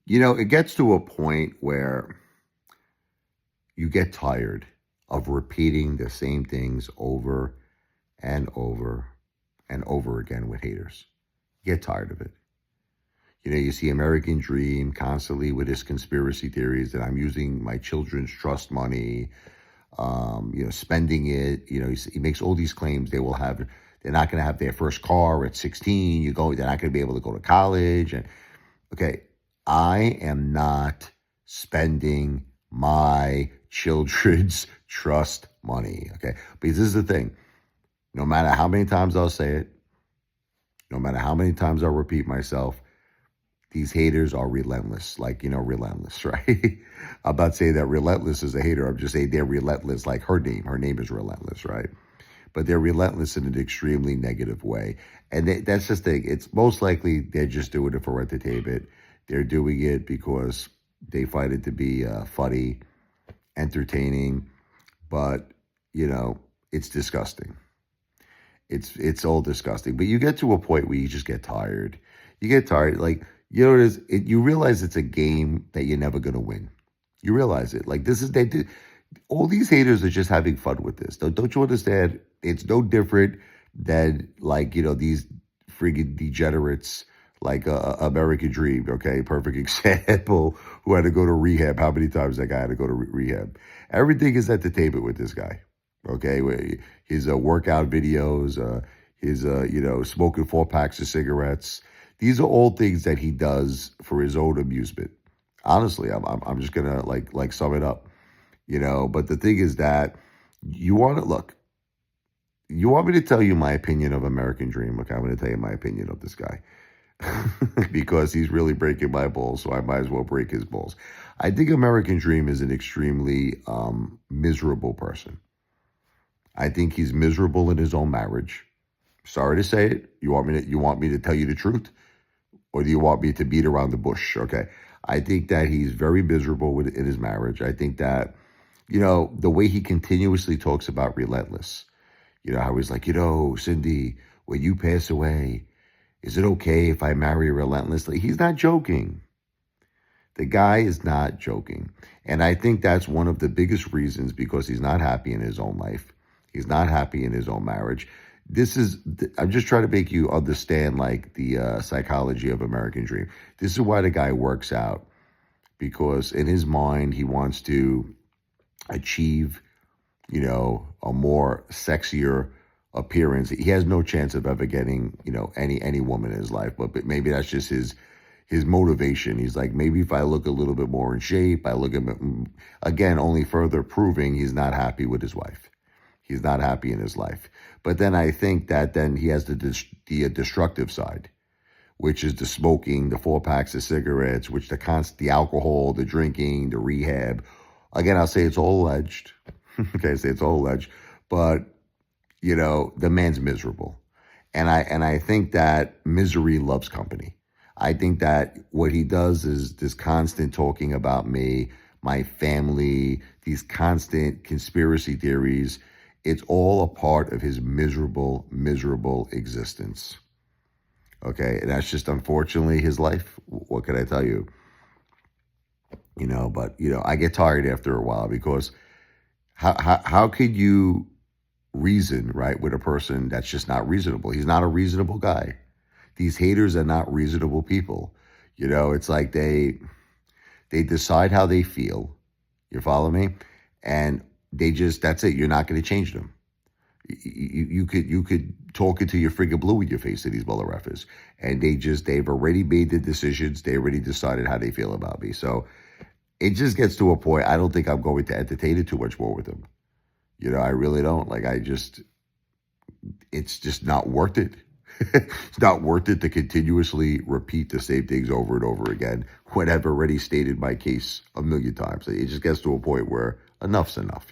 It gets to a point where you get tired of repeating the same things over and over and over again with haters. You get tired of it. You see American Dream constantly with his conspiracy theories that I'm using my children's trust money, spending it. He makes all these claims they're not going to have their first car at 16. They're not going to be able to go to college. And okay, I am not spending my children's trust money. Okay, because this is the thing. No matter how many times I'll say it, no matter how many times I'll repeat myself, these haters are relentless, relentless, right? I'm not saying that relentless is a hater. I'm just saying they're relentless, like her name. Her name is relentless, right? But they're relentless in an extremely negative way. And that's just the thing. It's most likely they're just doing it for entertainment. They're doing it because they find it to be funny, entertaining, but, it's disgusting. It's all disgusting. But you get to a point where you just get tired. You get tired. Like, it is. You realize it's a game that you're never going to win. You realize it. Like, all these haters are just having fun with this. Don't you understand? It's no different than, these friggin' degenerates like American Dream, okay? Perfect example, who had to go to rehab. How many times that guy had to go to rehab? Everything is entertainment with this guy, okay? His workout videos, his, smoking 4 packs of cigarettes. These are all things that he does for his own amusement. Honestly, I'm just gonna like sum it up, But the thing is that you want to look. You want me to tell you my opinion of American Dream? Look, I'm going to tell you my opinion of this guy because he's really breaking my balls, so I might as well break his balls. I think American Dream is an extremely miserable person. I think he's miserable in his own marriage. Sorry to say it. You want me to tell you the truth? Or do you want me to beat around the bush? Okay. I think that he's very miserable in his marriage. I think that, the way he continuously talks about relentless, how he's like, Cindy, when you pass away, is it okay if I marry relentlessly? He's not joking. The guy is not joking. And I think that's one of the biggest reasons, because he's not happy in his own life. He's not happy in his own marriage. I'm just trying to make you understand the psychology of American Dream. This is why the guy works out, because in his mind, he wants to achieve, a more sexier appearance. He has no chance of ever getting, any woman in his life, but maybe that's just his motivation. He's like, maybe if I look a little bit more in shape, again, only further proving he's not happy with his wife. He's not happy in his life. But then I think that then he has the destructive side, which is the smoking, the 4 packs of cigarettes, which the alcohol, the drinking, the rehab. Again, I'll say it's all alleged. Okay, say it's all alleged. But, the man's miserable. And I think that misery loves company. I think that what he does is this constant talking about me, my family, these constant conspiracy theories. It's all a part of his miserable, miserable existence. Okay, and that's just unfortunately his life. What can I tell you? But I get tired after a while, because how could you reason, right, with a person that's just not reasonable? He's not a reasonable guy. These haters are not reasonable people. It's like they decide how they feel. You follow me? And that's it. You're not going to change them. You could talk until you're friggin' blue in your face to these mother effers. And they've already made the decisions. They already decided how they feel about me. So it just gets to a point. I don't think I'm going to entertain it too much more with them. I really don't. It's just not worth it. It's not worth it to continuously repeat the same things over and over again when I've already stated my case a million times. It just gets to a point where enough's enough,